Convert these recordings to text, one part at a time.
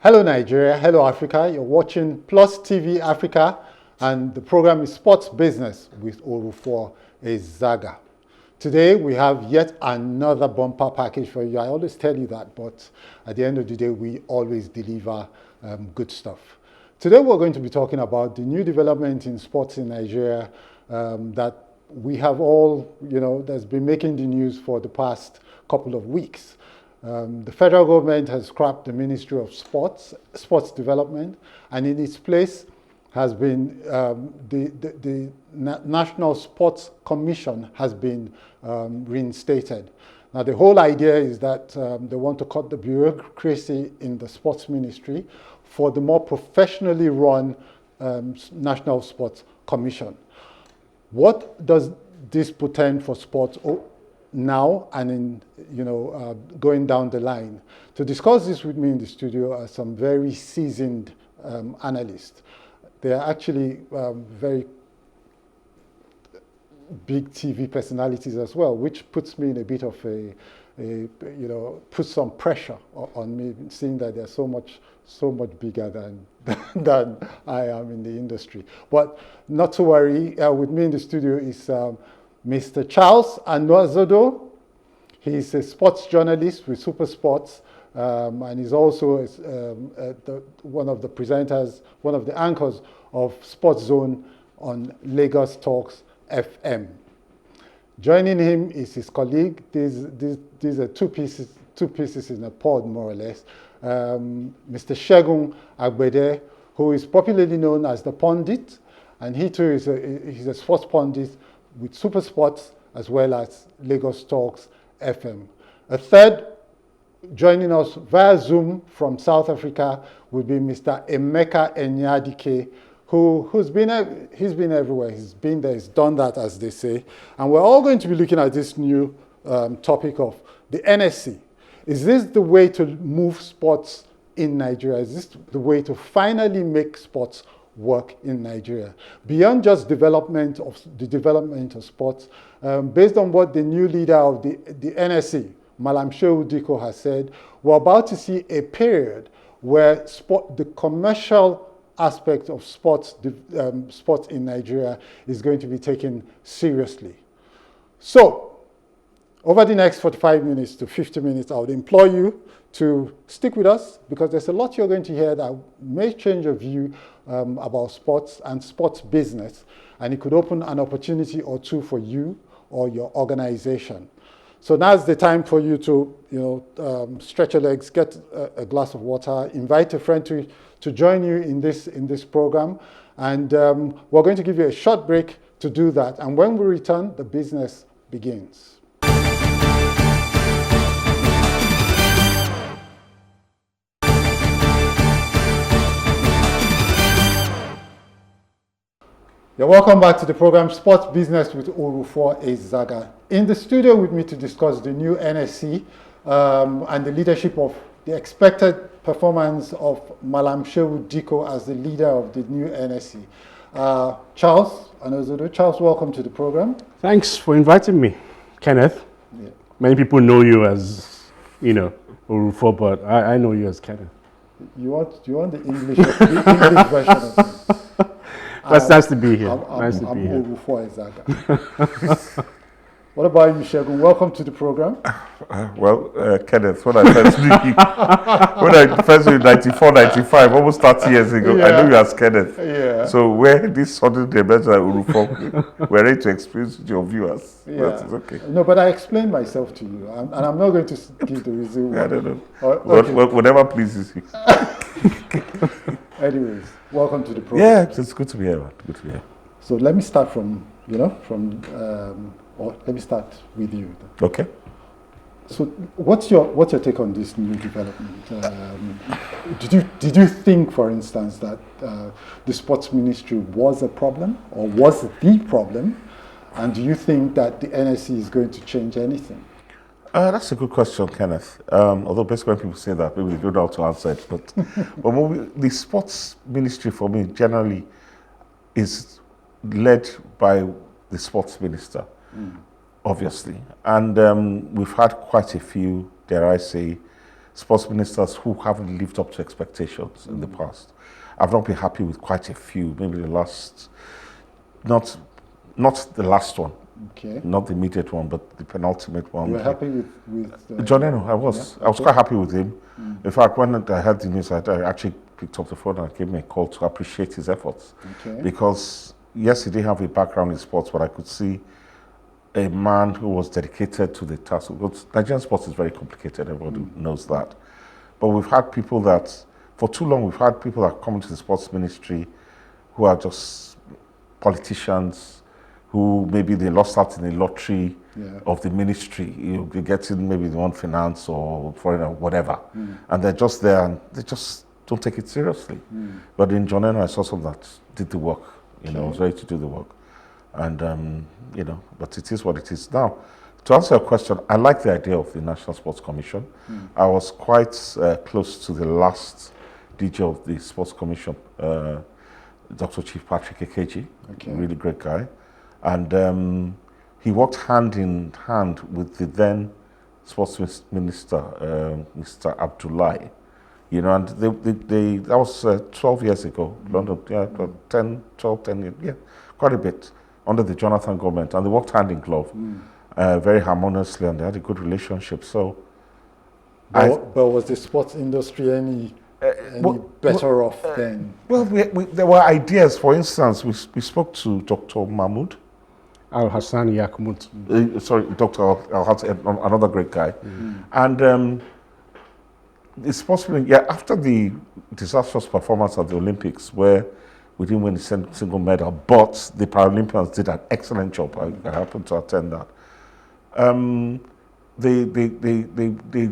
Hello Nigeria, hello Africa. You're watching Plus TV Africa and the program is Sports Business with Orufuo Ezaga. Today we have yet another bumper package for you. I always tell you that, but at the end of the day we always deliver good stuff. Today we're going to be talking about the new development in sports in Nigeria that we have all, that's been making the news for the past couple of weeks. The federal government has scrapped the Ministry of Sports Development, and in its place has been the National Sports Commission has been reinstated. Now, the whole idea is that they want to cut the bureaucracy in the sports ministry for the more professionally run National Sports Commission. What does this portend for sports now and in going down the line? To discuss this with me in the studio are some very seasoned analysts. They are actually very big TV personalities as well, which puts me in a bit of puts some pressure on me, seeing that they're so much bigger than I am in the industry. But not to worry, with me in the studio is Mr. Charles Anazodo. He's a sports journalist with SuperSport, and he's also one of the presenters, one of the anchors of Sports Zone on Lagos Talks FM. Joining him is his colleague. These are two pieces in a pod, more or less. Mr. Segun Agbede, who is popularly known as the pundit, and he too he's a sports pundit with SuperSport as well as Lagos Talks FM. A third joining us via Zoom from South Africa will be Mr. Emeka Enyadike, he's been everywhere. He's been there, he's done that, as they say. And we're all going to be looking at this new topic of the NSC. Is this the way to move sports in Nigeria? Is this the way to finally make sports work in Nigeria? Beyond just the development of sports, based on what the new leader of the NSC, Malam Shehu Diko, has said, we're about to see a period where the commercial aspect of sports in Nigeria is going to be taken seriously. So, over the next 45 minutes to 50 minutes, I would implore you to stick with us because there's a lot you're going to hear that may change your view about sports and sports business, and it could open an opportunity or two for you or your organization. So now's the time for you to, stretch your legs, get a glass of water, invite a friend to join you in this program, and we're going to give you a short break to do that. And when we return, the business begins. You're welcome back to the program Sports Business with Orufuo Ezaga. In the studio with me to discuss the new NSC and the leadership of the expected performance of Malam Shehu Diko as the leader of the new NSC. Charles Anazodo. Charles, welcome to the program. Thanks for inviting me, Kenneth. Yeah. Many people know you as, Orufuo, but I know you as Kenneth. You want the English version of it? That's nice to be here. I'm Orufuo Ezaga. What about you, Segun? Welcome to the program. Kenneth, when I first knew you, 94, 95, almost 30 years ago, yeah. I knew you as Kenneth. Yeah. So where this suddenly mention Orufuo, we're ready to experience your viewers. Yeah. But it's okay. No, but I explained myself to you, and I'm not going to give the reason. I don't know. Okay. Whatever pleases you. Anyways, welcome to the program. Yeah, it's good to be here, man. Good to be here. So let me start or let me start with you. Okay. So what's your take on this new development? Did you think, for instance, that the sports ministry was a problem or was the problem? And do you think that the NSC is going to change anything? That's a good question, Kenneth. Although basically when people say that, maybe they don't know how to answer it. But the sports ministry for me generally is led by the sports minister, obviously. And we've had quite a few, dare I say, sports ministers who haven't lived up to expectations in the past. I've not been happy with quite a few, maybe the last, not the last one, Okay. not the immediate one, but the penultimate one. You were happy with John Eno, I was. Yeah, I was okay. quite happy with him. In fact, when I heard the news, I actually picked up the phone and gave me a call to appreciate his efforts. Okay. Because, yes, he didn't have a background in sports, but I could see a man who was dedicated to the task. Because Nigerian sports is very complicated, everybody knows that. But we've had people that, for too long, we've had people that come into the sports ministry who are just politicians, who maybe they lost out in the lottery of the ministry. They get in maybe they want finance or foreign or whatever. And they're just there and they just don't take it seriously. But in John Eno, I saw someone that did the work, was ready to do the work. And, but it is what it is. Now, to answer your question, I like the idea of the National Sports Commission. I was quite close to the last DG of the Sports Commission, Dr. Chief Patrick Ekeji, really great guy. And he worked hand in hand with the then Sports Minister, Mr. Abdullahi. And that was 12 years ago, London, 10 years, quite a bit, under the Jonathan government. And they worked hand in glove, very harmoniously, and they had a good relationship. So, but was the sports industry any better off then? Well, there were ideas. For instance, we spoke to Dr. Mahmoud. Al-Hassan Yakumut. Sorry, Dr. Al-Hassan, another great guy. And it's possible, after the disastrous performance at the Olympics, where we didn't win a single medal, but the Paralympians did an excellent job. I happened to attend that. They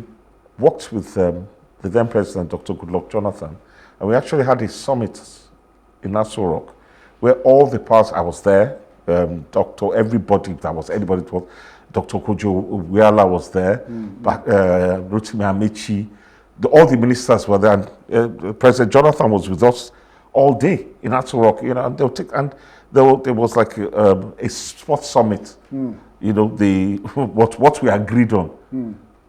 worked with the then President, Dr. Goodluck Jonathan, and we actually had a summit in Aso where all the parts, I was there, everybody that was anybody, was Dr. Kojo Uwiala was there, Rotimi Amechi, all the ministers were there, and President Jonathan was with us all day in Aso and there was like a sports summit. What we agreed on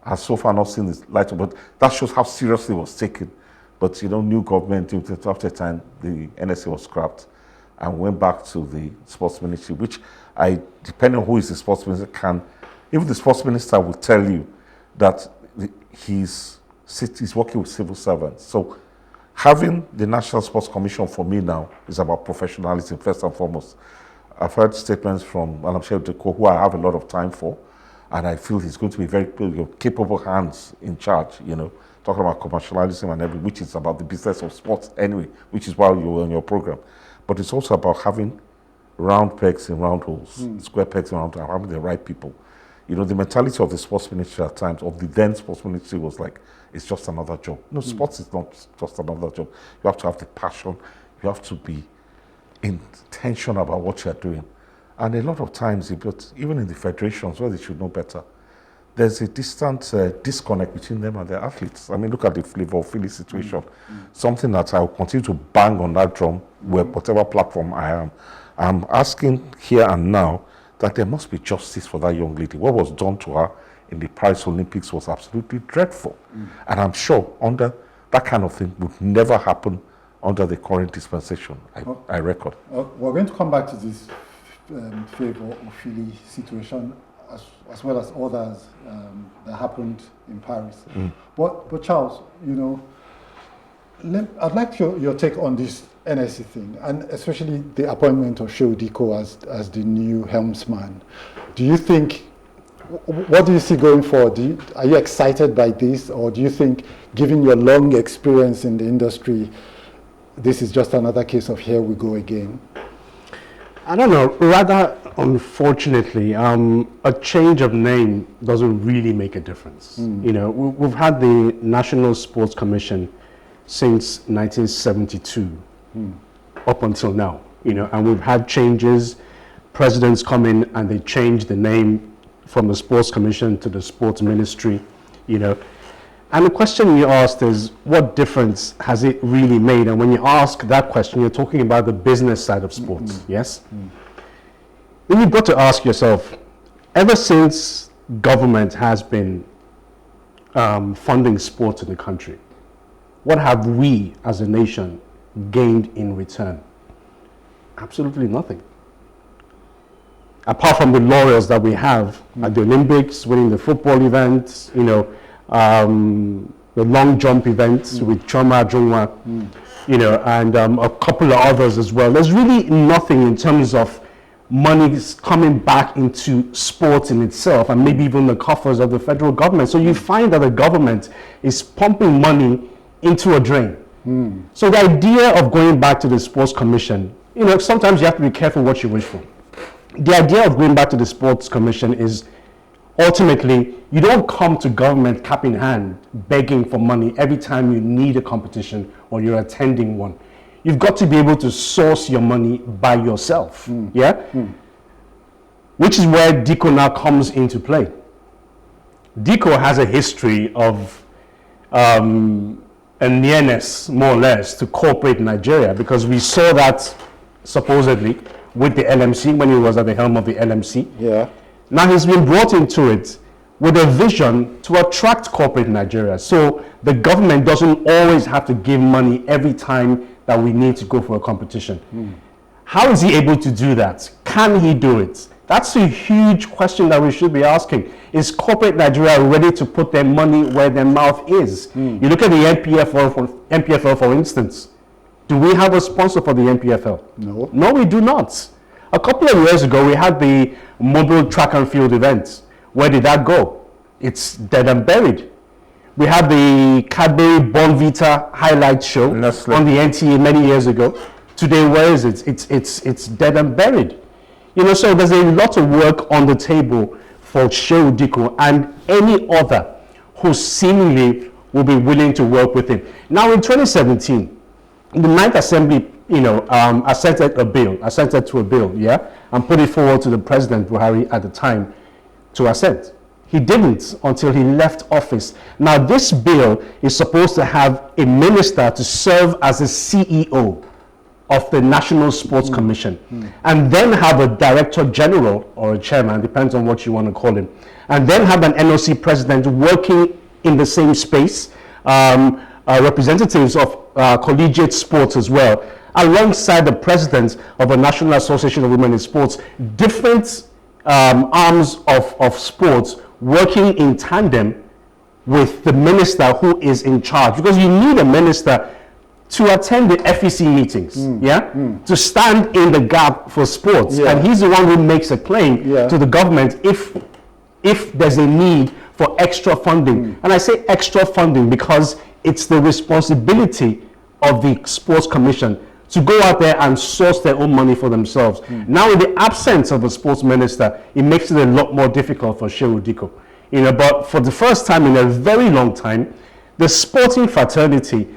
has so far not seen the light, but that shows how seriously it was taken. But new government, after a time, the NSA was scrapped and went back to the sports ministry, which depending on who is the sports minister, even the sports minister will tell you that he's working with civil servants. So having the National Sports Commission for me now is about professionalism first and foremost. I've heard statements from Alamshe Deko, who I have a lot of time for, and I feel he's going to be very capable hands in charge, talking about commercialism and everything, which is about the business of sports anyway, which is why you're on your program. But it's also about having round pegs in round holes, square pegs in round holes, having the right people. The mentality of the sports ministry at times, of the then sports ministry, was like, it's just another job. No, sports is not just another job. You have to have the passion. You have to be intentional about what you're doing. And a lot of times, even in the federations where they should know better, there's a distant disconnect between them and their athletes. I mean, look at the Flavor of Philly situation. Something that I will continue to bang on that drum, whatever platform I am. I'm asking here and now that there must be justice for that young lady. What was done to her in the Paris Olympics was absolutely dreadful. And I'm sure that kind of thing would never happen under the current dispensation, I reckon. We're going to come back to this Flavor of Philly situation as well as others that happened in Paris. But Charles, I'd like your take on this NSC thing, and especially the appointment of Shehu Diko as the new helmsman. What do you see going forward? Are you excited by this, or do you think, given your long experience in the industry, this is just another case of here we go again? I don't know. Rather, unfortunately, a change of name doesn't really make a difference. We've had the National Sports Commission since 1972, up until now. And we've had changes. Presidents come in and they change the name from the Sports Commission to the Sports Ministry. And the question you asked is, what difference has it really made? And when you ask that question, you're talking about the business side of sports, yes? Then you've got to ask yourself, ever since government has been funding sports in the country, what have we as a nation gained in return? Absolutely nothing. Apart from the laurels that we have at the Olympics, winning the football events, the long jump events with Choma Jungwa, and a couple of others as well. There's really nothing in terms of money coming back into sports in itself, and maybe even the coffers of the federal government. So you find that the government is pumping money into a drain. So the idea of going back to the Sports Commission, sometimes you have to be careful what you wish for. The idea of going back to the Sports Commission is ultimately, you don't come to government cap in hand begging for money every time you need a competition or you're attending one. You've got to be able to source your money by yourself, which is where DICO now comes into play. DICO has a history of a nearness, more or less, to corporate Nigeria, because we saw that supposedly with the LMC when he was at the helm of the LMC. Yeah. Now he's been brought into it with a vision to attract corporate Nigeria. So the government doesn't always have to give money every time that we need to go for a competition. How is he able to do that? Can he do it? That's a huge question that we should be asking. Is corporate Nigeria ready to put their money where their mouth is? You look at the NPFL, for instance. Do we have a sponsor for the NPFL? No. No, we do not. A couple of years ago, we had the mobile track and field event. Where did that go? It's dead and buried. We had the Cadbury Bonvita highlight show on the NTA many years ago. Today, where is it? It's dead and buried. So there's a lot of work on the table for Shehu Diko and any other who seemingly will be willing to work with him. Now, in 2017, the Ninth Assembly, assented to a bill, and put it forward to the President Buhari at the time to assent. He didn't until he left office. Now, this bill is supposed to have a minister to serve as a CEO of the National Sports Commission, and then have a Director General or a Chairman, depends on what you want to call him, and then have an NOC President working in the same space, representatives of collegiate sports as well, alongside the president of the National Association of Women in Sports, different arms of sports working in tandem with the minister who is in charge, because you need a minister to attend the FEC meetings, to stand in the gap for sports, and he's the one who makes a claim to the government if there's a need for extra funding. And I say extra funding because it's the responsibility of the Sports Commission to go out there and source their own money for themselves. Now, in the absence of a sports minister, it makes it a lot more difficult for Shehu Diko. But for the first time in a very long time, the sporting fraternity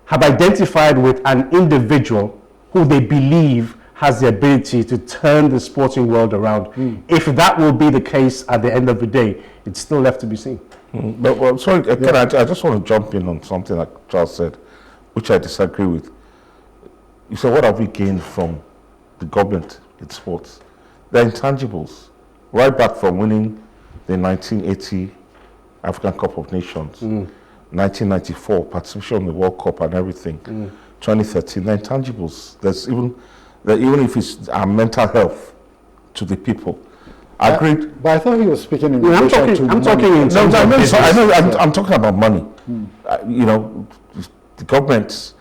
have identified with an individual who they believe has the ability to turn the sporting world around. If that will be the case at the end of the day, it's still left to be seen. But sorry, I just want to jump in on something that Charles said, which I disagree with. You said, what have we gained from the government in sports? The intangibles, right back from winning the 1980 African Cup of Nations, 1994 participation in the World Cup and everything, 2013, the intangibles. There's even if it's our mental health to the people. Agreed. But I thought he was speaking in I'm talking about money. The government,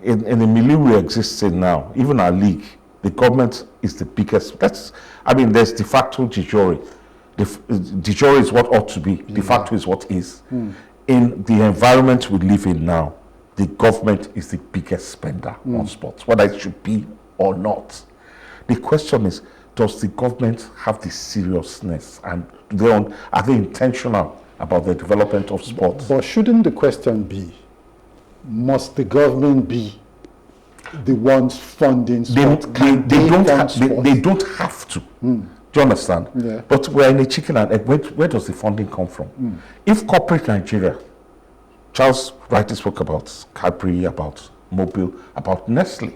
in the milieu we exist in now, even our league, the government is the biggest. There's de facto de jure. De jure is what ought to be. De facto is what is. In the environment we live in now, the government is the biggest spender on sports, whether it should be or not. The question is, does the government have the seriousness and are they intentional about the development of sports? But shouldn't the question be, must the government be the ones funding sports? They don't have to. Do you understand? Yeah. But we're in a chicken and egg. Where does the funding come from? If corporate Nigeria, Charles rightly spoke about Cadbury, about Mobile, about Nestle,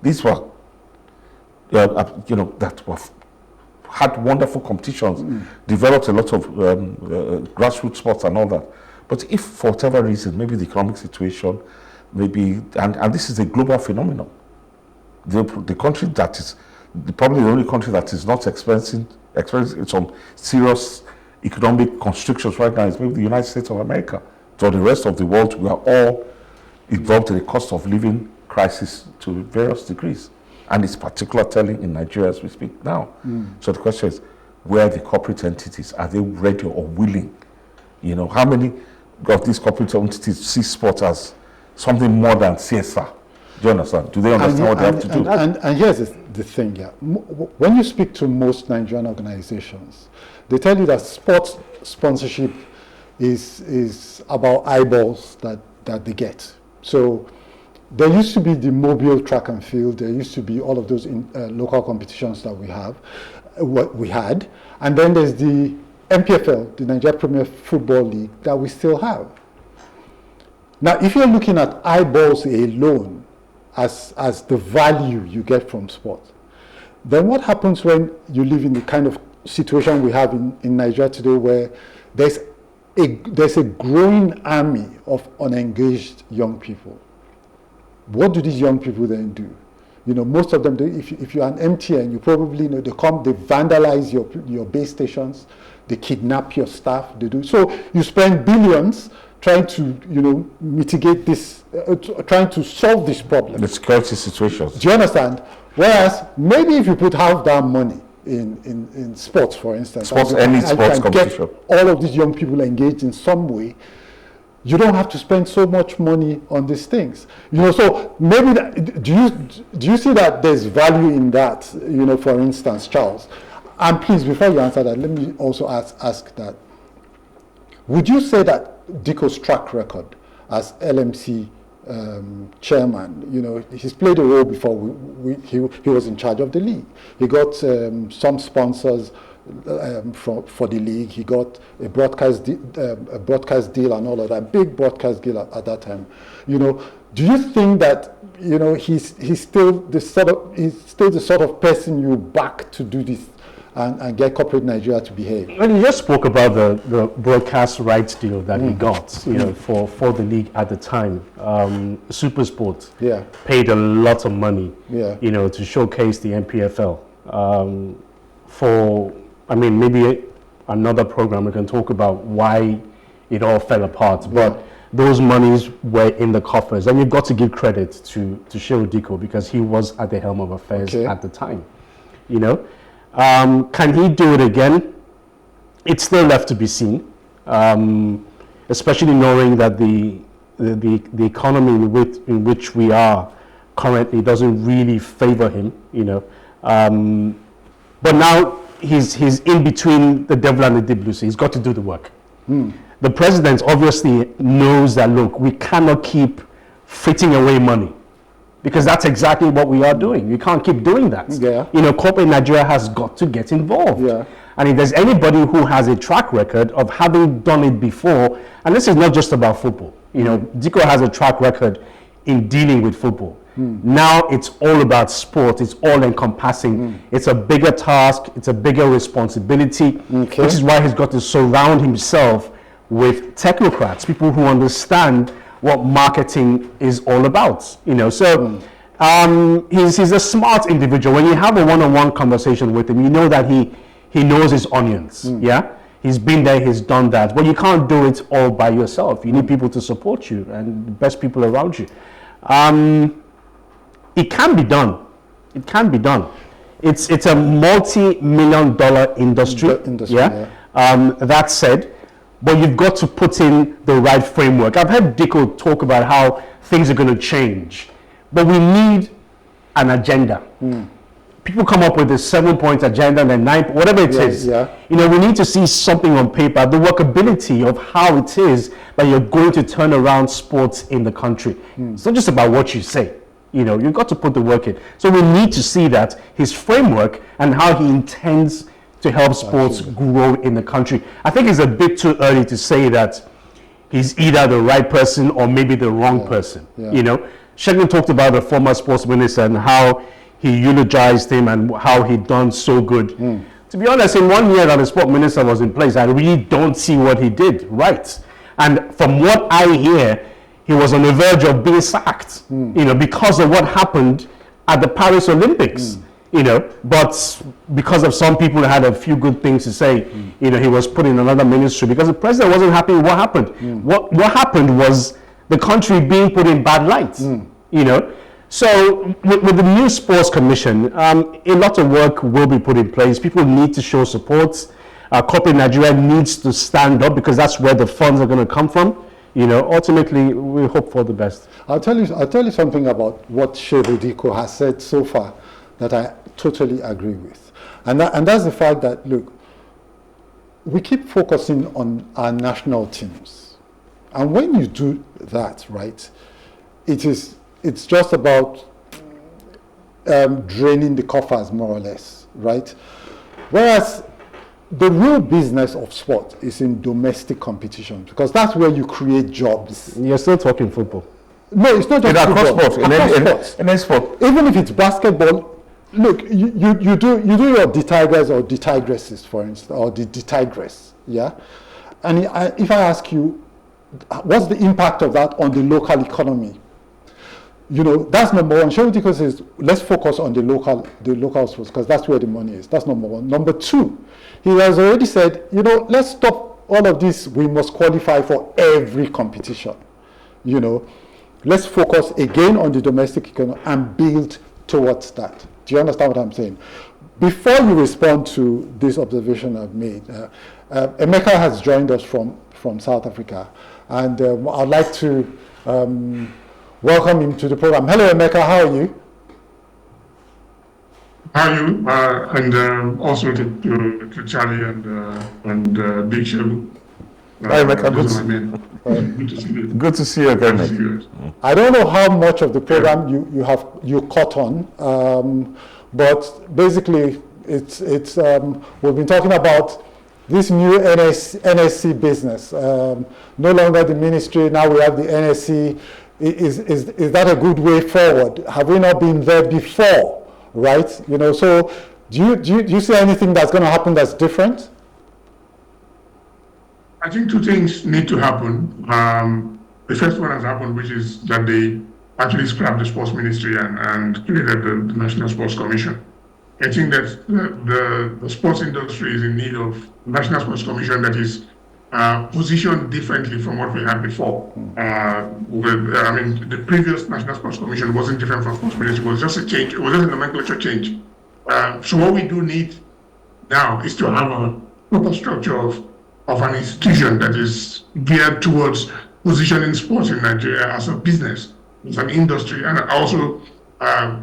these were that were had wonderful competitions, developed a lot of grassroots sports and all that. But if for whatever reason, maybe the economic situation, maybe, and this is a global phenomenon, the country that is probably the only country that is not experiencing some serious economic constrictions right now is maybe the United States of America. So the rest of the world, we are all involved in a cost of living crisis to various degrees. And it's particularly telling in Nigeria as we speak now. So the question is, where are the corporate entities? Are they ready or willing? You know, how many of these corporate entities see sport as something more than CSR? Do you understand? Do they understand what they have to do? And here's the thing, yeah. When you speak to most Nigerian organizations, they tell you that sports sponsorship is about eyeballs that they get. So there used to be the mobile track and field. There used to be all of those local competitions that we had. And then there's the MPFL, the Nigeria Premier Football League, that we still have. Now, if you're looking at eyeballs alone as the value you get from sport, then what happens when you live in the kind of situation we have in Nigeria today, where there's a growing army of unengaged young people? What do these young people then do? You know, most of them, if you're an MTN, you probably know they vandalize your base stations, they kidnap your staff, they do. So you spend billions trying to, mitigate this, trying to solve this problem. The security situations. Do you understand? Whereas maybe if you put half that money in sports, for instance, any sports competition, get all of these young people engaged in some way, you don't have to spend so much money on these things. So maybe do you see that there's value in that? For instance, Charles. And please, before you answer that, let me also ask that: would you say that Diko's track record as LMC chairman, he's played a role before he was in charge of the league. He got some sponsors for the league. He got a broadcast deal and all of that, big broadcast deal at that time. Do you think that he's still the sort of person you back to do this and get corporate Nigeria to behave? Well, you just spoke about the broadcast rights deal that he got, for the league at the time. SuperSport paid a lot of money, to showcase the MPFL. Maybe another program we can talk about why it all fell apart, but those monies were in the coffers, and you've got to give credit to Shehu Diko because he was at the helm of affairs at the time. Can he do it again? It's still left to be seen, especially knowing that the economy in which we are currently doesn't really favor him. But now he's in between the devil and the deep blue sea. He's got to do the work. The president obviously knows that, look, we cannot keep fritting away money, because that's exactly what we are doing. You can't keep doing that. Corporate Nigeria has got to get involved. And if there's anybody who has a track record of having done it before, and this is not just about football, Diko has a track record in dealing with football. Now it's all about sport. It's all encompassing. It's a bigger task. It's a bigger responsibility, which is why he's got to surround himself with technocrats, people who understand what marketing is all about. So he's a smart individual. When you have a one-on-one conversation with him, you know that he knows his onions. He's been there, he's done that. But you can't do it all by yourself. You need people to support you and the best people around you. It can be done. It can be done. It's a multi-million-dollar industry. That said, but you've got to put in the right framework. I've heard Diko talk about how things are going to change, but we need an agenda. People come up with a 7-point agenda and a 9, whatever it is. We need to see something on paper, the workability of how it is that you're going to turn around sports in the country. It's not just about what you say. You've got to put the work in. So we need to see that, his framework, and how he intends to help sports grow in the country. I think it's a bit too early to say that he's either the right person or maybe the wrong person. Segun talked about the former sports minister and how he eulogized him and how he done so good. to be honest, in 1 year that the sport minister was in place, I really don't see what he did right. And from what I hear, he was on the verge of being sacked, because of what happened at the Paris Olympics. But because of some people that had a few good things to say, he was put in another ministry because the president wasn't happy with what happened. What happened was the country being put in bad light, So with the new sports commission, a lot of work will be put in place. People need to show support. Corporate Nigeria needs to stand up because that's where the funds are going to come from. Ultimately, we hope for the best. I'll tell you something about what Segun Diko has said so far that I totally agree with. And that's the fact that, look, we keep focusing on our national teams. And when you do that, right, it's just about draining the coffers, more or less, right? Whereas the real business of sport is in domestic competition, because that's where you create jobs. You're still talking football. No, it's not just football. In any sport. Even if it's basketball, look, you do your D-Tigers or D-Tigresses, for instance, or the D-Tigress, yeah? And if I ask you, what's the impact of that on the local economy? That's number one. Segun Diko says, let's focus on the local sports, because that's where the money is. That's number one. Number two, he has already said, let's stop all of this. We must qualify for every competition. Let's focus again on the domestic economy and build towards that. Do you understand what I'm saying? Before you respond to this observation I've made, Emeka has joined us from South Africa, and I'd like to welcome him to the program. Hello, Emeka. How are you? How are you? And also to Charlie and Big Segun. Hi, Emeka. Good to see you. Good to see you again. I don't know how much of the program you caught on, but basically it's we've been talking about this new NSC business. No longer the ministry, now we have the NSC. Is that a good way forward? Have we not been there before, right? So do you see anything that's going to happen that's different? I think two things need to happen. The first one has happened, which is that they actually scrapped the sports ministry and created the National Sports Commission. I think that the sports industry is in need of a National Sports Commission that is positioned differently from what we had before. The previous National Sports Commission wasn't different from sports ministry. It was just a change. It was just a nomenclature change. So what we do need now is to have a proper structure of an institution that is geared towards positioning sports in Nigeria as a business, as an industry, and also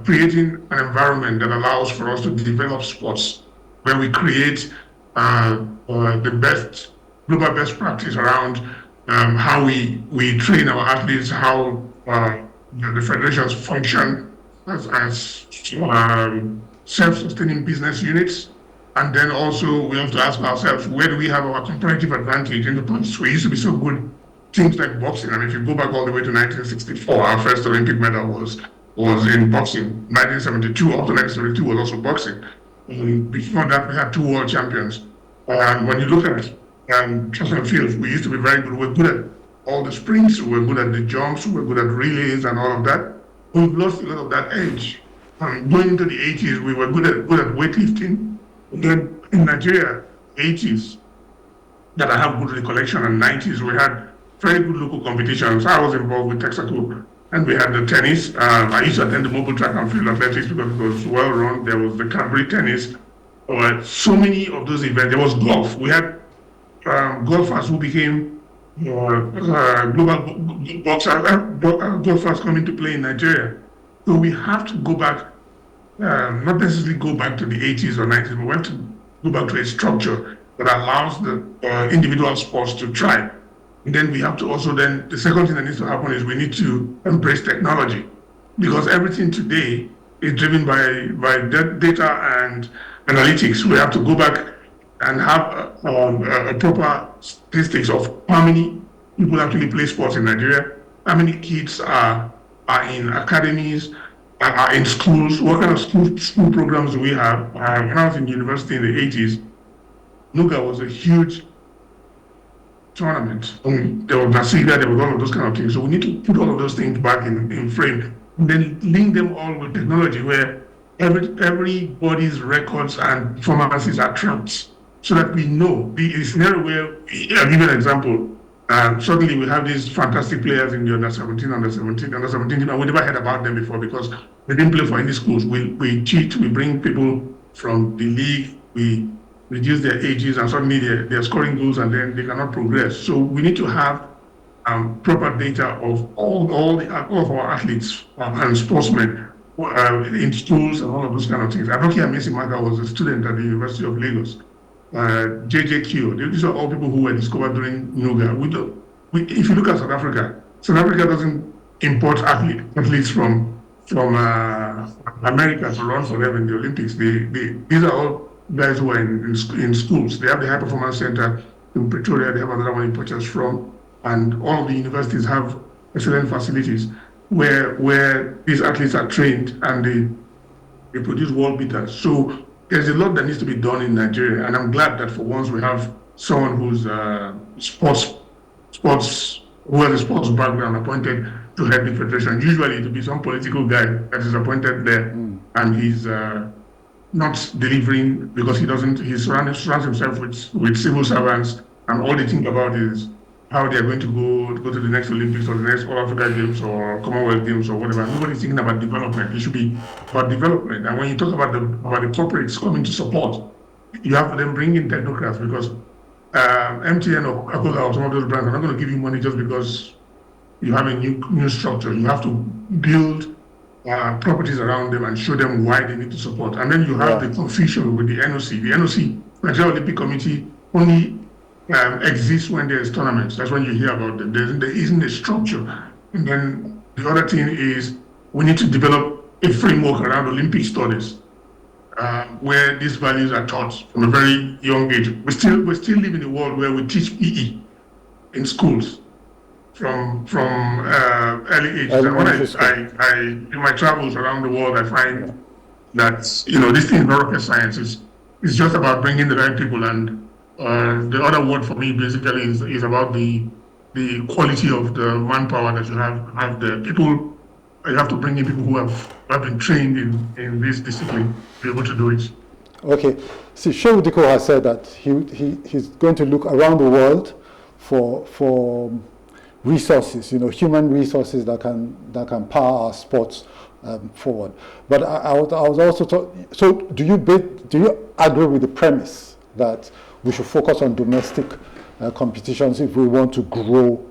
creating an environment that allows for us to develop sports, where we create the best global best practice around how we train our athletes, how the federations function as self-sustaining business units. And then also we have to ask ourselves, where do we have our comparative advantage? In the past, we used to be so good. Things like boxing. I mean, if you go back all the way to 1964, our first Olympic medal was in boxing. 1972 up to 1972 was also boxing. And before that, we had 2 world champions. And when you look at track and field, we used to be very good. We were good at all the sprints. We were good at the jumps. We were good at relays and all of that. We've lost a lot of that edge. Going into the 80s, we were good at weightlifting. Then in Nigeria, 80s, that I have good recollection, and 90s, we had very good local competitions. I was involved with Texaco, and we had the tennis. I used to attend the mobile track and field athletics because it was well run. There was the Cadbury tennis. So many of those events. There was golf. We had golfers who became global golfers coming to play in Nigeria. So we have to go back. Not necessarily go back to the 80s or 90s, but we have to go back to a structure that allows the individual sports to thrive. And then we have to also the second thing that needs to happen is we need to embrace technology, because everything today is driven by data and analytics. We have to go back and have a proper statistics of how many people actually play sports in Nigeria, how many kids are in academies, in schools, what kind of school programs do we have? When I was in university in the 80s, Nuga was a huge tournament. There was Nasiga, there was all of those kind of things. So we need to put all of those things back in frame, and then link them all with technology where everybody's records and performances are tracked so that we know. The scenario where, I'll give you an example. Suddenly we have these fantastic players in the under 17 team, and we never heard about them before because they didn't play for any schools. We cheat, we bring people from the league, we reduce their ages, and suddenly they're scoring goals and then they cannot progress. So we need to have proper data of all of our athletes and sportsmen in schools and all of those kind of things. Adokia Mesimaka was a student at the University of Lagos. JJQ, these are all people who were discovered during Nuga. If you look at South Africa doesn't import athletes from America to run for them in the Olympics. These are all guys who are in schools. They have the High Performance Center in Pretoria. They have another one in Potchefstroom, and all of the universities have excellent facilities where these athletes are trained and they produce world beaters. So there's a lot that needs to be done in Nigeria, and I'm glad that for once we have someone who's sports who has a sports background appointed to head the federation. Usually it will be some political guy that is appointed there, and he's not delivering because he surrounds himself with civil servants, and all they think about is how they are going to go to the next Olympics or the next All Africa Games or Commonwealth Games or whatever. Nobody's thinking about development. It should be about development. And when you talk about the corporates coming to support, you have to then bring in technocrats because MTN or Akola or some of those brands are not going to give you money just because you have a new structure. You have to build properties around them and show them why they need to support. And then you have the confusion with the NOC. The NOC, Nigeria Olympic Committee, only exists when there's tournaments. That's when you hear about them. There isn't a structure. And then the other thing is we need to develop a framework around Olympic studies where these values are taught from a very young age. We still live in a world where we teach PE in schools from early ages. And when I in my travels around the world, I find that this thing is not rocket science. It's just about bringing the right people, and the other word for me basically is about the quality of the manpower that you have the people. You have to bring in people who have been trained in this discipline to be able to do it. Okay. See, Shehu Diko has said that he's going to look around the world for resources, human resources that can power our sports forward. But I was also so do you agree with the premise that we should focus on domestic competitions if we want to grow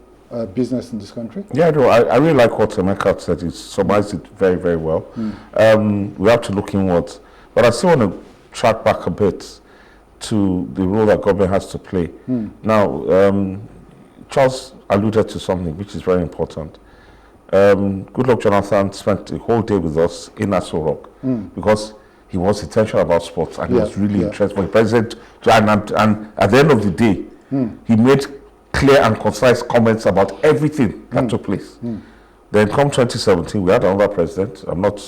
business in this country? Yeah, no, I really like what Emeka said. He summarized it very, very well. We have to look inwards. But I still want to track back a bit to the role that government has to play. Now, Charles alluded to something which is very important. Goodluck Jonathan spent the whole day with us in Anazodo because he was intentional about sports and he was really interested. For the president, and at the end of the day, he made clear and concise comments about everything that took place. Then come 2017, we had another president. I'm not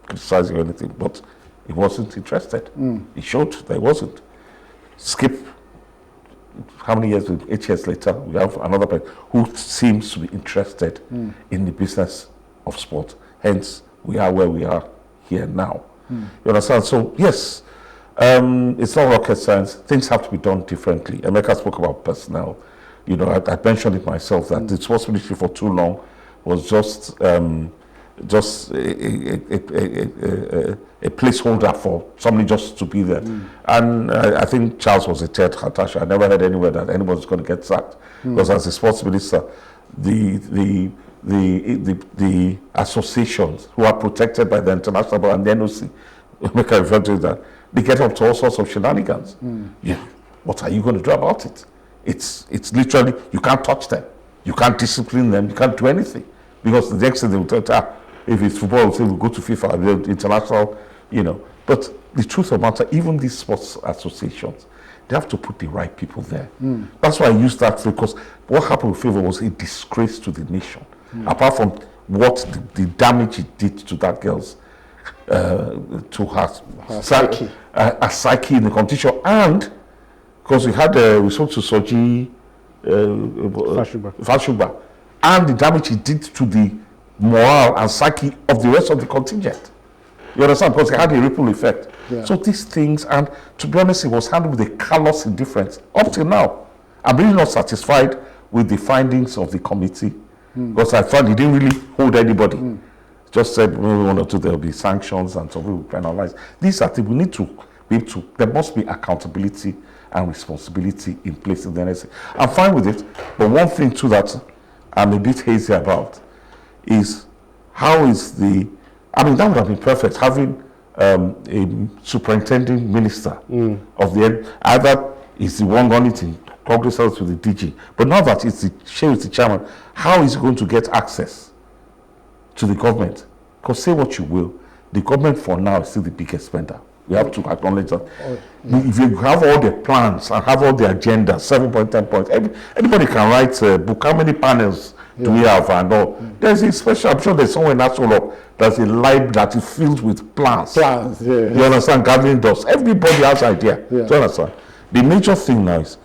criticizing or anything, but he wasn't interested. He showed that he wasn't. Skip, how many years, 8 years later, we have another president who seems to be interested in the business of sport. Hence, we are where we are here now. You understand? So, yes, it's not rocket science. Things have to be done differently. Emeka spoke about personnel. I mentioned it myself that the sports ministry for too long was just a placeholder for somebody just to be there. And I think Charles was a third Hatasha. I never heard anywhere that anyone was going to get sacked. Because as a sports minister, the associations who are protected by the international and the NOC, Emeka referred to that, they get up to all sorts of shenanigans. What are you going to do about it? It's literally, you can't touch them. You can't discipline them. You can't do anything. Because the next thing they will tell you, if it's football, we'll go to FIFA, the international, But the truth of the matter, even these sports associations, they have to put the right people there. That's why I used that because what happened with FIFA was a disgrace to the nation. Apart from what the damage it did to that girl's, to her psyche. A psyche in the competition. And because we spoke to Soji Fashuba, and the damage it did to the morale and psyche of the rest of the contingent. You understand? Because it had a ripple effect. Yeah. So these things, and to be honest, it was handled with a callous indifference up till now. I'm really not satisfied with the findings of the committee, because I thought it didn't really hold anybody. Just said, well, 1 or 2, there will be sanctions and some will be penalized. These are things we need to be able to, there must be accountability and responsibility in place in the NSA. I'm fine with it, but one thing too that I'm a bit hazy about is how is that would have been perfect, having a superintending minister of the, either is the one running it in Congress or with the DG, but now that it's the chairman, how is he going to get access to the government? Because say what you will, the government for now is still the biggest spender. We have to acknowledge that. If you have all the plans and have all the agendas, 7 point, 10 points, anybody can write a book. How many panels do we have and all? There's a special, I'm sure there's somewhere in National, there's a library that is filled with plans. You understand? Gathering dust. Everybody has idea. Do you understand? The major thing now is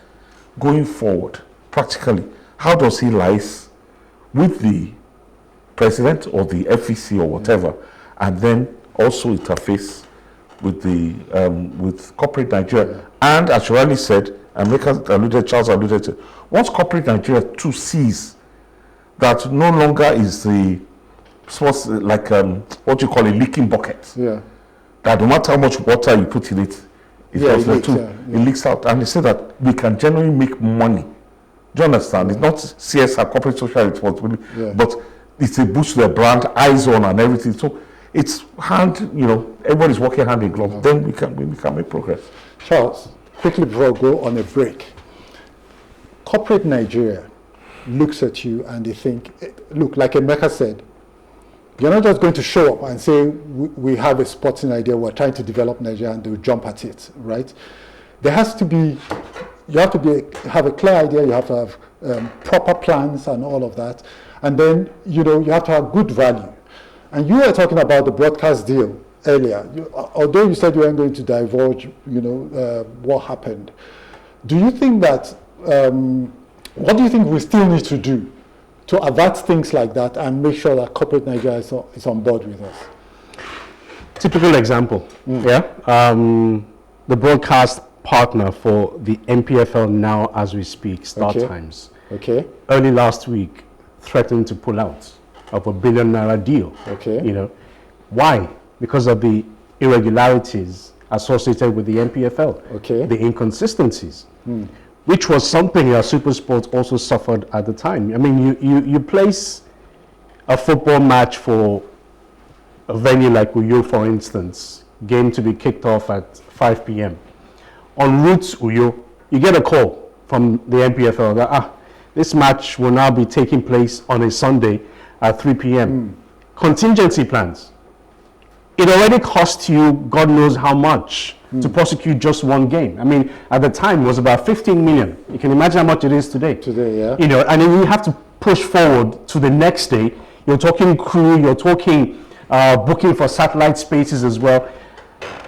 going forward, practically, how does he liaise with the president or the FEC or whatever, and then also interface with the with corporate Nigeria. And as you already said, and Charles alluded to, once corporate Nigeria too sees that no longer is the sports like what you call a leaking bucket. That no matter how much water you put in it, it leaks out. And they say that we can generally make money. Do you understand? It's not CSR, corporate social responsibility, but it's a boost to their brand, eyes on and everything. So it's everybody's working hand in glove. Then we can make progress. Charles, quickly before we go on a break, corporate Nigeria looks at you and they think, look, like Emeka said, you're not just going to show up and say, we have a sporting idea, we're trying to develop Nigeria, and they'll jump at it, right? There has to be, you have to have a clear idea, you have to have proper plans and all of that. And then, you have to have good value. And you were talking about the broadcast deal earlier. Although you said you weren't going to divulge, what happened. Do you think that, what do you think we still need to do to avert things like that and make sure that corporate Nigeria is on board with us? Typical example, the broadcast partner for the MPFL now as we speak, Star Times. Early last week, threatening to pull out of a $1 billion deal. Why? Because of the irregularities associated with the MPFL, the inconsistencies, which was something that SuperSport also suffered at the time. I mean, you place a football match for a venue like Uyo, for instance, game to be kicked off at 5 p.m. En route to Uyo, you get a call from the MPFL that, this match will now be taking place on a Sunday at 3 p.m. Contingency plans. It already cost you God knows how much to prosecute just one game. I mean, at the time, it was about 15 million. You can imagine how much it is today. And then you have to push forward to the next day. You're talking crew, you're talking booking for satellite spaces as well.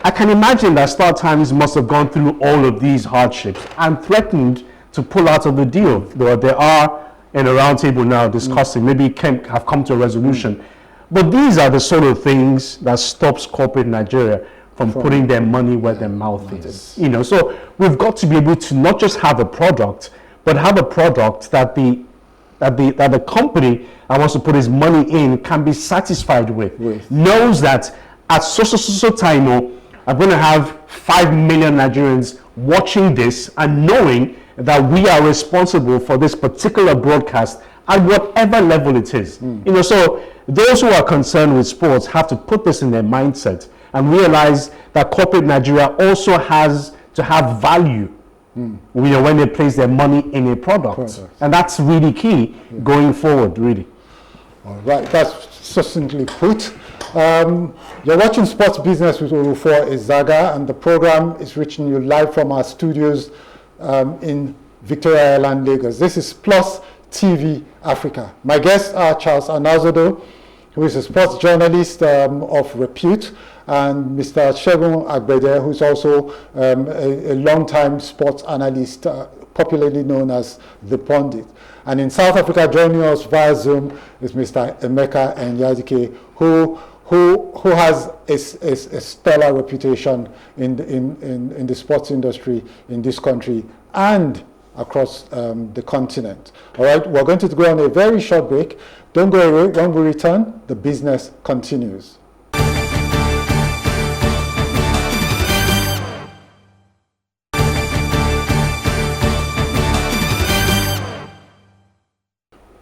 I can imagine that Star Times must have gone through all of these hardships and threatened to pull out of the deal. There are in a round table now discussing, maybe have come to a resolution. But these are the sort of things that stops corporate Nigeria from putting their money where their mouth is. So we've got to be able to not just have a product, but have a product that the company that wants to put his money in can be satisfied with. Knows that at so time, I'm going to have 5 million Nigerians watching this and knowing that we are responsible for this particular broadcast at whatever level it is. So those who are concerned with sports have to put this in their mindset and realize that corporate Nigeria also has to have value when they place their money in a product. And that's really key going forward, really. All right, that's succinctly put. You're watching Sports Business with Orufuo Ezaga, and the program is reaching you live from our studios in Victoria Island, Lagos. This is Plus TV Africa. My guests are Charles Anazodo, who is a sports journalist of repute, and Mr. Segun Agbede, who is also a long-time sports analyst, popularly known as the pundit. And in South Africa, joining us via Zoom is Mr. Emeka Enyadike, who has a stellar reputation in the sports industry in this country and across the continent. All right, we're going to go on a very short break. Don't go away. When we return, the business continues.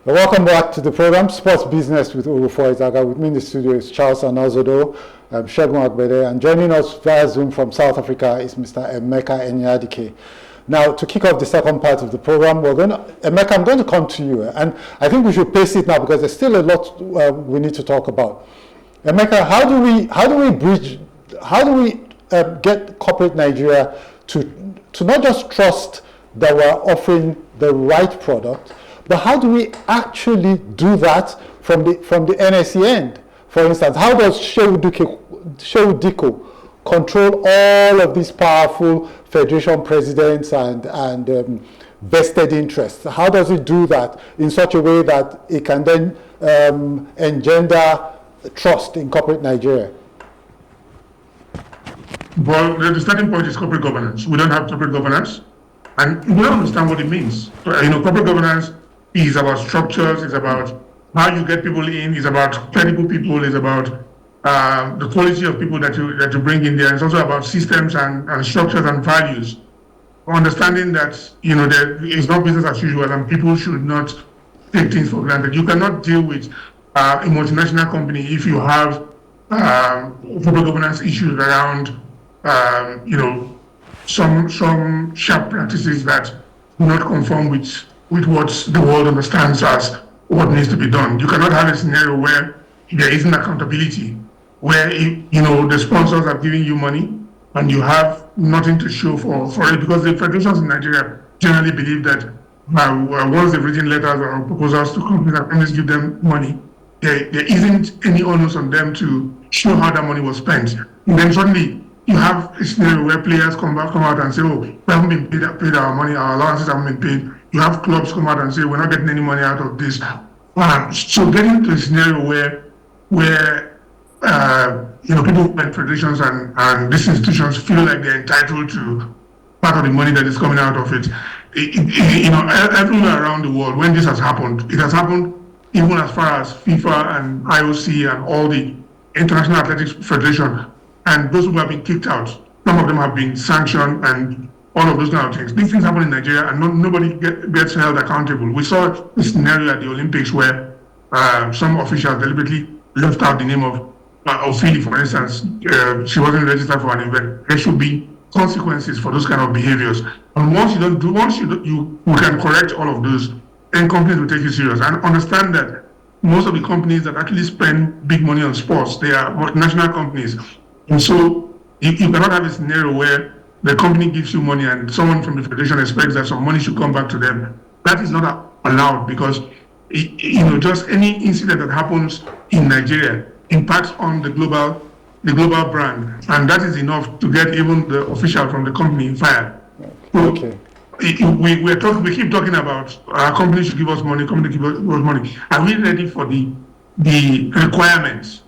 Welcome back to the program, Sports Business with Orufuo Ezaga. With me in the studio is Charles Anazodo, Segun Agbede, and joining us via Zoom from South Africa is Mr. Emeka Enyadike. Now, to kick off the second part of the program, Emeka, I'm going to come to you, and I think we should pace it now because there's still a lot we need to talk about. Emeka, how do we get corporate Nigeria to not just trust that we're offering the right product, but how do we actually do that from the NSE end? For instance, how does Segun Diko control all of these powerful federation presidents and vested interests? How does it do that in such a way that it can then engender trust in corporate Nigeria? Well, the starting point is corporate governance. We don't have corporate governance, and we don't understand what it means. Corporate governance is about structures, it's about how you get people in, it's about credible people, it's about the quality of people that you bring in there. It's also about systems and structures and values. Understanding that it's not business as usual and people should not take things for granted. You cannot deal with a multinational company if you have corporate governance issues around some sharp practices that do not conform with what the world understands as what needs to be done. You cannot have a scenario where there isn't accountability, where the sponsors are giving you money and you have nothing to show for it, because the federations in Nigeria generally believe that once they've written letters or proposals to companies and companies give them money, there isn't any onus on them to show how that money was spent. And then suddenly you have a scenario where players come out and say, oh, we haven't been paid our money, our allowances haven't been paid. You have clubs come out and say, we're not getting any money out of this. So getting to a scenario where people and federations and these institutions feel like they're entitled to part of the money that is coming out of it. Everywhere around the world, when this has happened, it has happened even as far as FIFA and IOC and all the International Athletics Federation, and those who have been kicked out. Some of them have been sanctioned and all of those kind of things. These things happen in Nigeria and nobody gets held accountable. We saw a scenario at the Olympics where some officials deliberately left out the name of Ophelia, for instance. She wasn't registered for an event. There should be consequences for those kind of behaviors. And once you can correct all of those, then companies will take you serious. And understand that most of the companies that actually spend big money on sports, they are multinational companies. And so you cannot have a scenario where the company gives you money and someone from the federation expects that some money should come back to them. That is not allowed, because just any incident that happens in Nigeria impacts on the global brand, and that is enough to get even the official from the company fired. Okay. We keep talking about our company should give us money, company give us money. Are we ready for the requirements?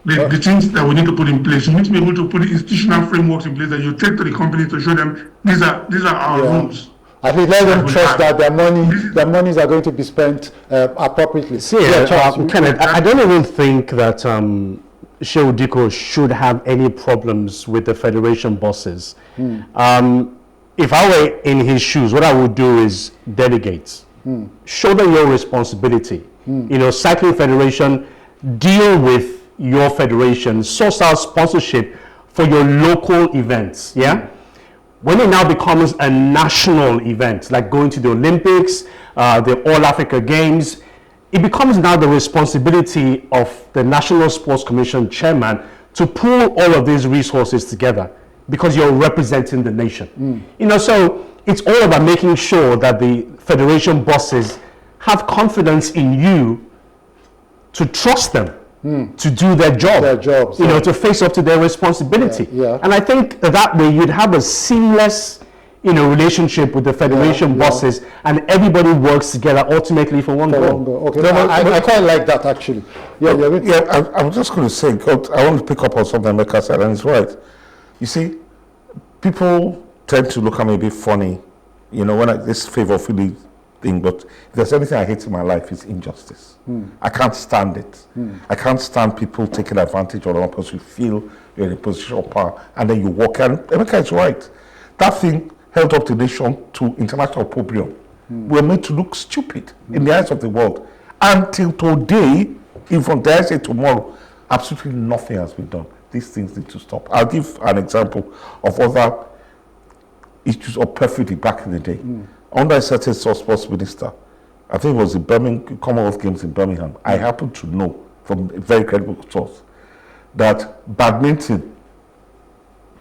The things that we need to put in place. We need to be able to put institutional frameworks in place that you take to the company to show them these are our rules. At least let them trust that their monies are going to be spent appropriately. Kenneth, I don't even think that Segun Diko should have any problems with the federation bosses. If I were in his shoes, what I would do is delegate. Show them your responsibility. Cycling Federation, deal with your federation, source out sponsorship for your local events. When it now becomes a national event, like going to the Olympics, the All Africa Games, it becomes now the responsibility of the National Sports Commission chairman to pull all of these resources together, because you're representing the nation. So it's all about making sure that the federation bosses have confidence in you to trust them to do their job, to face up to their responsibility. And I think that way you'd have a seamless, relationship with the federation bosses, and everybody works together ultimately for one goal. Okay, I quite like that actually. I'm just going to say, I want to pick up on something Emeka said, and it's right. You see, people tend to look at me a bit funny, when this favor feeling thing, but if there's anything I hate in my life, it's injustice. I can't stand it. I can't stand people taking advantage of one because you feel you're in a position of power, and then you walk, and Emeka is right. That thing held up the nation to international opprobrium. We're made to look stupid in the eyes of the world. Until today, even dare I say tomorrow, absolutely nothing has been done. These things need to stop. I'll give an example of other issues of perfidy back in the day. Under a certain sports minister, I think it was the Commonwealth Games in Birmingham, I happen to know from a very credible source that badminton,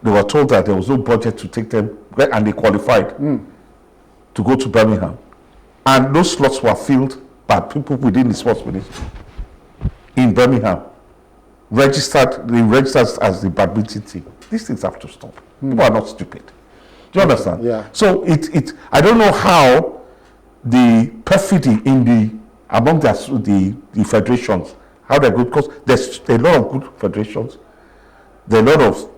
they were told that there was no budget to take them, and they qualified to go to Birmingham. And those slots were filled by people within the sports ministry in Birmingham. They registered as the badminton team. These things have to stop. People are not stupid. Do you understand? Yeah. So I don't know how the perfidy among the federations, how they're good, because there's a lot of good federations, there are a lot of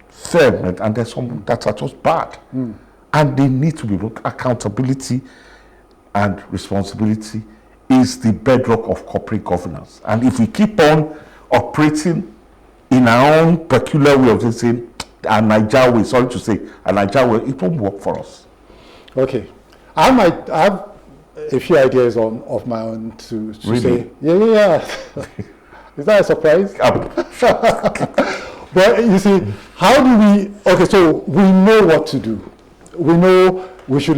fair, and there's some that are just bad. And they need to be looked. Accountability and responsibility is the bedrock of corporate governance. And if we keep on operating in our own peculiar way of saying, a Niger way, sorry to say, a Niger way, it won't work for us. Okay. I have a few ideas of my own to really? Say. Yeah. Is that a surprise? But you see, how do we, okay, so we know what to do. We know we should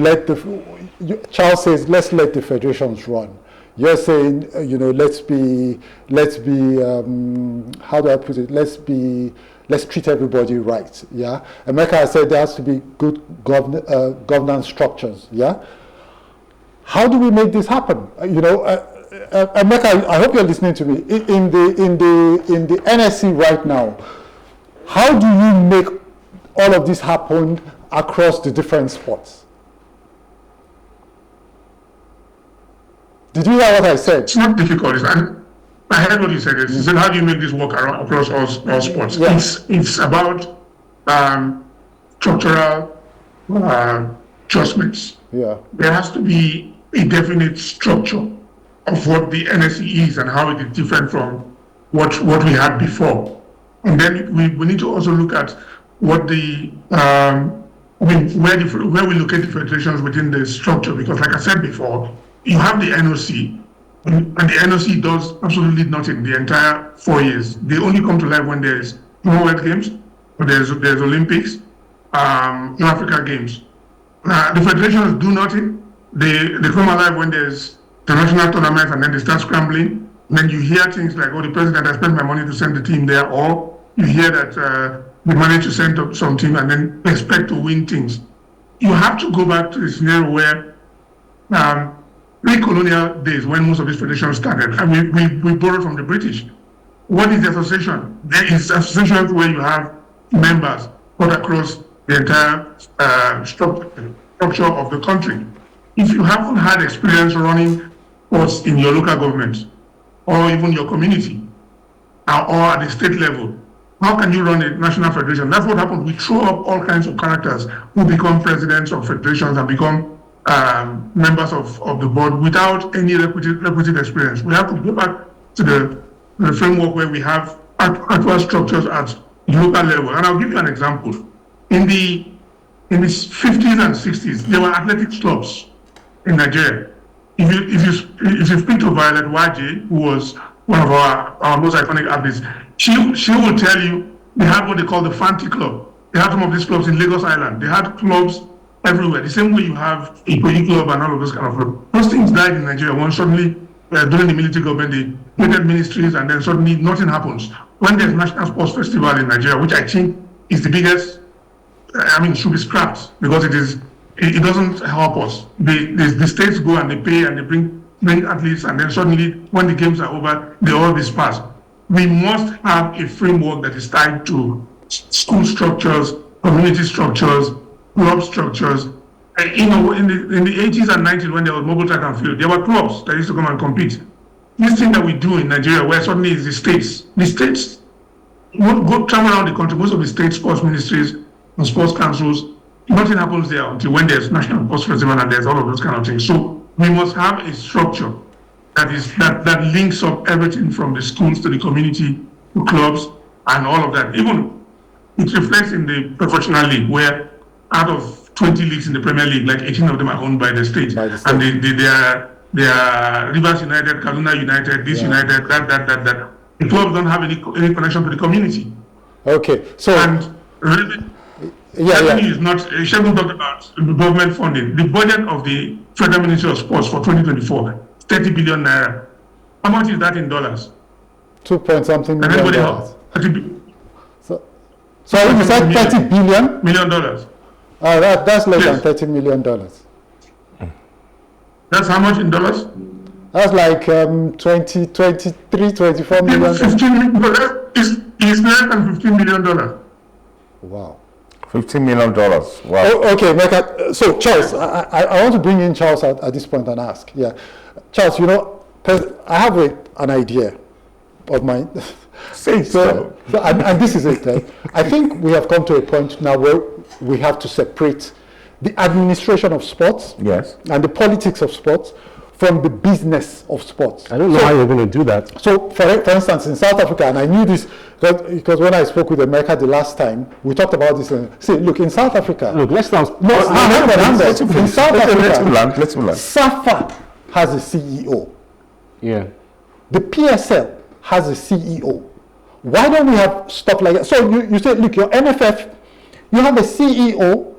Charles says, let's let the federations run. You're saying, let's be, how do I put it? Let's treat everybody right, yeah? Emeka said there has to be good governance structures, yeah? How do we make this happen? Emeka, I hope you're listening to me. In the NSC right now, how do you make all of this happen across the different sports? Did you hear what I said? It's not difficult. I heard what you said. You said, how do you make this work across all sports? Yeah. It's about structural adjustments. Yeah. There has to be a definite structure of what the NSE is and how it is different from what we had before. And then we need to also look at what where we locate the federations within the structure, because like I said before, you have the NOC, and the NOC does absolutely nothing the entire 4 years. They only come to life when there's Commonwealth Games, or there's Olympics, Africa Games. The federations do nothing. They come alive when there's international tournaments, and then they start scrambling. And then you hear things like, oh, the president has spent my money to send the team there, or you hear that they managed to send up some team and then expect to win things. You have to go back to the scenario where pre-colonial days, when most of these federations started, and we borrowed from the British. What is the association? There is associations where you have members put across the entire structure of the country. If you haven't had experience running sports in your local government, or even your community, or at the state level, how can you run a national federation? That's what happens. We throw up all kinds of characters who become presidents of federations and become members of the board without any requisite experience. We have to go back to the framework where we have actual structures at the local level. And I'll give you an example. In the 50s and 60s, there were athletics clubs in Nigeria. If you speak to Violet Waje, who was one of our most iconic athletes, she will tell you they had what they call the Fanti Club. They had some of these clubs in Lagos Island. They had clubs everywhere. The same way you have a Ikoyi club and all of those kind of clubs. Those things died in Nigeria. When suddenly, during the military government, they created ministries, and then suddenly nothing happens. When there's National Sports Festival in Nigeria, which I think is the biggest, it should be scrapped because it doesn't help us. The states go and they pay and they bring athletes, and then suddenly when the games are over, they all disperse. we must have a framework that is tied to school structures, community structures, club structures. And, in the 80s and 90s, when there was mobile track and field, there were clubs that used to come and compete. This thing that we do in Nigeria, where suddenly it's the states go travel around the country, most of the state sports ministries and sports councils, nothing happens there until when there's National Sports Festival and there's all of those kind of things. So we must have a structure that links up everything from the schools to the community to clubs and all of that. Even it reflects in the professional league, where out of 20 leagues in the Premier League, like 18 of them are owned by the state. And they are Rivers United, Kaduna United, this United, that. The clubs don't have any connection to the community. Okay, so and revenue is not. Segun talked about government funding. The budget of the Federal Ministry of Sports for 2024, 30 billion naira. How much is that in dollars? 2.something million. Anybody else? So you said $30 billion? Million dollars. That's less than $30 million. That's how much in dollars? That's like 23, 24 million. 15 million dollars is less than $15 million. Wow. $15 million. Wow. Okay, Emeka. So Charles, I want to bring in Charles at this point and ask. Yeah, Charles, I have an idea of mine. So and this is it. I think we have come to a point now where we have to separate the administration of sports and the politics of sports from the business of sports. I don't know how you're going to do that. So, for instance, in South Africa, and I knew this because when I spoke with Emeka the last time, we talked about this. See, look, in South Africa... Look, let's not... In South Africa, let's land. SAFA has a CEO. Yeah. The PSL has a CEO. Why don't we have stuff like that? So, you say, look, your NFF, you have a CEO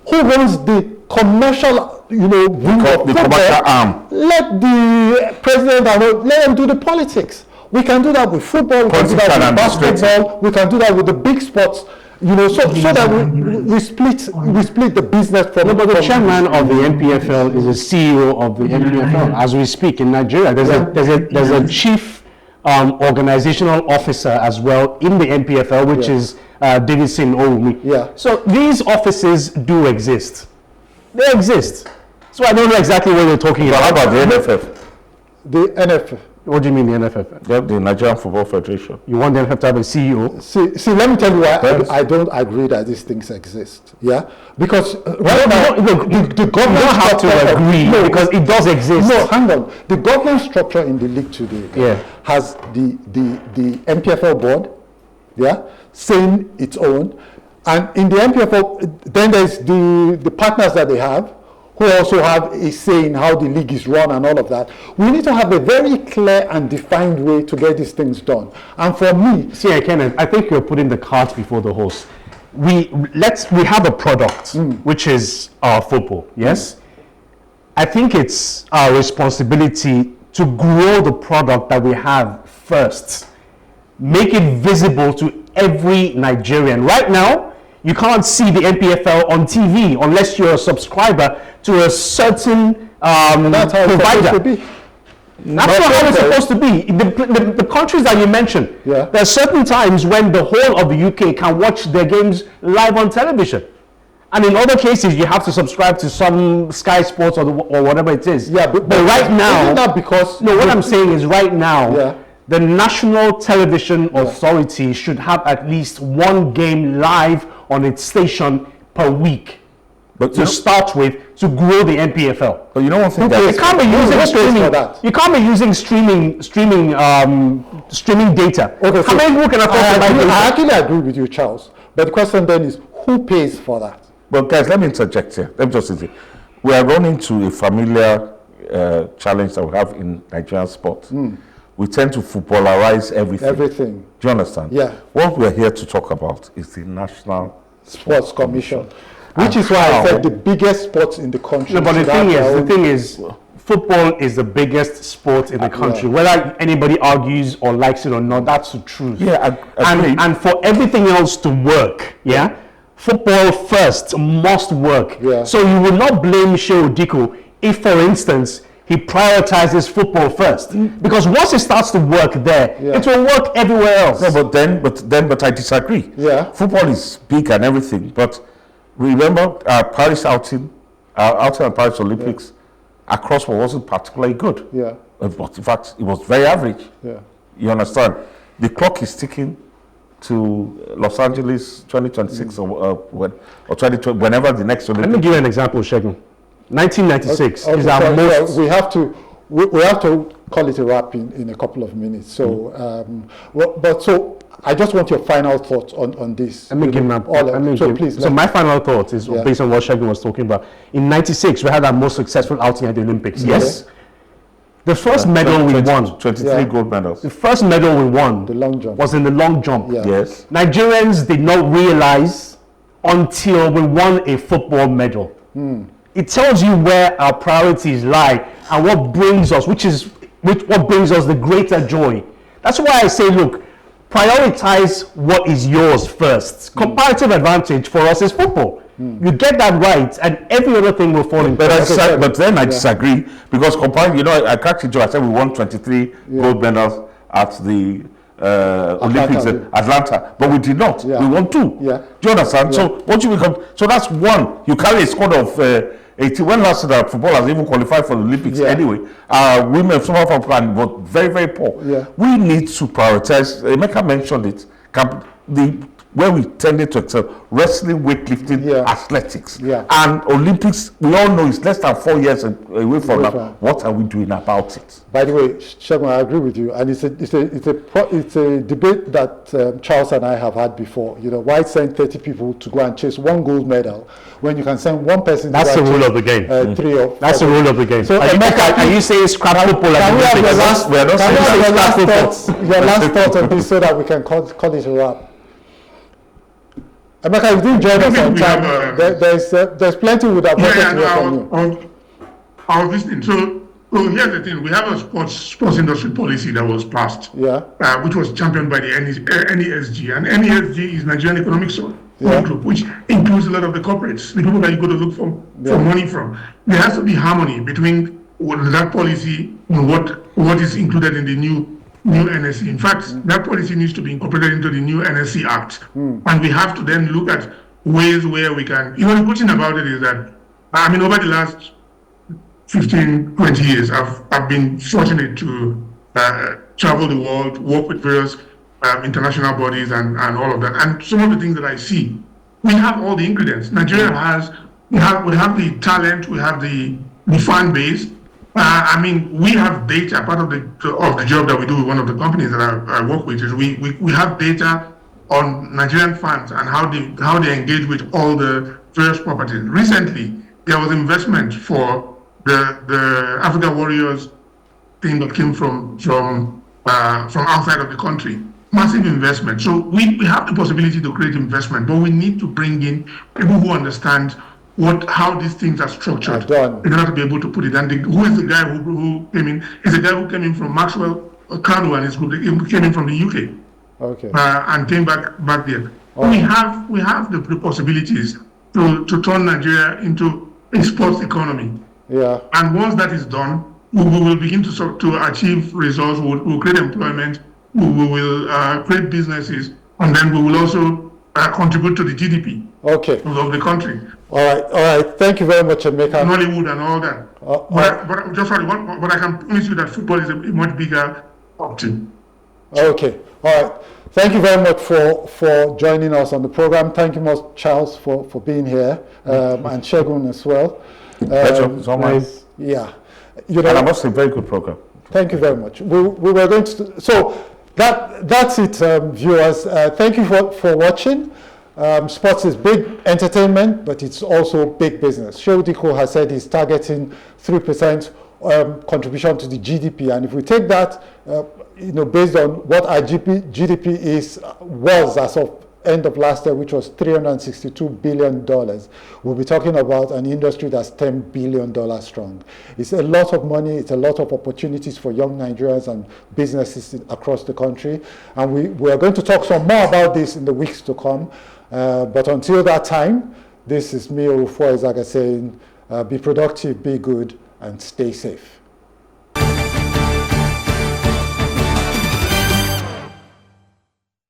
who runs the commercial, wing of the commercial arm. Let the president let them do the politics. We can do that with football. We can do that with basketball. We can do that with the big sports. So that we split the business from. No, but the chairman of the NPFL is a CEO of the NPFL as we speak in Nigeria. There's a chief organizational officer as well in the NPFL, which is Davidson Owumi. Yeah. So these offices do exist. They exist. So I don't know exactly what you're talking about. How about the NFF? The NFF. What do you mean the NFF? The Nigerian Football Federation. You want the NFF to have a CEO? See, let me tell you why I don't agree that these things exist. Yeah, because right now the government don't have to agree because it does exist. No, hang on. The governance structure in the league today has the MPFL board, saying its own, and in the MPFL, then there's the partners that they have, who also have a say in how the league is run and all of that. We need to have a very clear and defined way to get these things done. And for me... See, Kenneth, I think you're putting the cart before the horse. We have a product, which is football, yes? I think it's our responsibility to grow the product that we have first. Make it visible to every Nigerian. Right now, you can't see the NPFL on TV unless you're a subscriber to a certain that's how provider. It's supposed to be. That's not how it's supposed to be. The countries that you mentioned, there are certain times when the whole of the UK can watch their games live on television. And in other cases, you have to subscribe to some Sky Sports or whatever it is. Yeah, but right now... Isn't that because... No, what I'm saying is right now, the National Television Authority should have at least one game live on its station per week. But to start with, to grow the NPFL. But you know one thing you can't be using streaming. You can't be using streaming data. Okay, how many people can afford to buy data? I actually agree with you, Charles. But the question then is, who pays for that? But guys, let me interject here. Let me just say, we are running to a familiar challenge that we have in Nigerian sports. We tend to footballerize everything. Do you understand? Yeah. What we're here to talk about is the National Sports Commission. Which is why I said the biggest sports in the country. No, but the thing is, football is the biggest sport in the country. Whether anybody argues or likes it or not, that's the truth. Yeah, and for everything else to work, football first must work. Yeah. So you will not blame Sheo Diko if, for instance, he prioritizes football first. Because once it starts to work there, it will work everywhere else. No, but I disagree. Yeah. Football is big and everything, but remember our Paris outing at Paris Olympics, across wasn't particularly good. Yeah. But in fact, it was very average. Yeah. You understand? The clock is ticking to Los Angeles 2026 or 2020, whenever the next Olympics. Let me give you an example, Segun. 1996 is our so most. we have to call it a wrap in a couple of minutes. So, so I just want your final thoughts on this. Let me give my. So my final thought is based on what Segun was talking about. In '96, we had our most successful outing at the Olympics. Yes. The first medal we won, 23 gold medals. The first medal we won, the long jump, was in the long jump. Yeah. Yes. Nigerians did not realize until we won a football medal. It tells you where our priorities lie and what brings us, what brings us the greater joy. That's why I say, look, prioritize what is yours first. Comparative advantage for us is football. You get that right, and every other thing will fall in place. But then I disagree, because comparing, I cracked it. I said we won 23 gold medals at the Olympics in Atlanta, but we did not. We won 2. Yeah. Do you understand? So what you become? So that's 1. You carry a squad of 80. When last that footballers even qualified for the Olympics anyway? Women, some of our were very, very poor. Yeah. We need to prioritize. Emeka mentioned it. Where we tended to excel: wrestling, weightlifting, athletics, and Olympics. We all know it's less than 4 years away from now. What are we doing about it? By the way, Segun, I agree with you, and it's a debate that Charles and I have had before. Why send 30 people to go and chase 1 gold medal when you can send 1 person? That's the rule of the game. 3 or 4. That's the rule of the game. So, are you saying scrap football? Can we have your last thoughts on this so that we can call it a wrap? Emeka, you didn't join us on time. There's plenty with that. I was listening. So here's the thing: we have a sports industry policy that was passed, which was championed by the NESG, and NESG is Nigerian Economic Zone Group, which includes a lot of the corporates, the people that you go to look for money from. There has to be harmony between that policy and what is included in the new NSC. In fact, that policy needs to be incorporated into the new NSC Act. And we have to then look at ways where we can, the good thing about it is that, over the last 15, 20 years, I've been fortunate to travel the world, work with various international bodies and all of that. And some of the things that I see, we have all the ingredients. Nigeria we have the talent, we have the fan base. We have data. Part of the job that we do with one of the companies that I work with is we have data on Nigerian fans and how they engage with all the various properties. Recently, there was investment for the Africa Warriors thing that came from outside of the country. Massive investment. So we have the possibility to create investment, but we need to bring in people who understand how these things are structured in order to be able to put it. And who is the guy who came in? Is a guy who came in from Maxwell Cardo and his group. He came in from the UK. Okay. And came back there. We have the possibilities to turn Nigeria into a sports economy. Yeah. And once that is done, we will begin to achieve results. We'll create employment. We will create businesses, and then we will also contribute to the GDP of the country. All right. Thank you very much, Emeka. Hollywood and all that. But I can promise you that football is a much bigger option. Okay. All right. Thank you very much for joining us on the program. Thank you much, Charles, for being here, and Segun as well. Pleasure. It's all mine. Yeah. And I must say, very good program. Thank you very much. We were going to. So that's it, viewers. Thank you for watching. Sports is big entertainment, but it's also big business. Shehu Diko has said he's targeting 3% contribution to the GDP, and if we take that, based on what our GDP was as of end of last year, which was $362 billion, we'll be talking about an industry that's $10 billion strong. It's a lot of money, it's a lot of opportunities for young Nigerians and businesses across the country. And we are going to talk some more about this in the weeks to come. But until that time, this is me, Orufuo Ezaga, saying be productive, be good, and stay safe.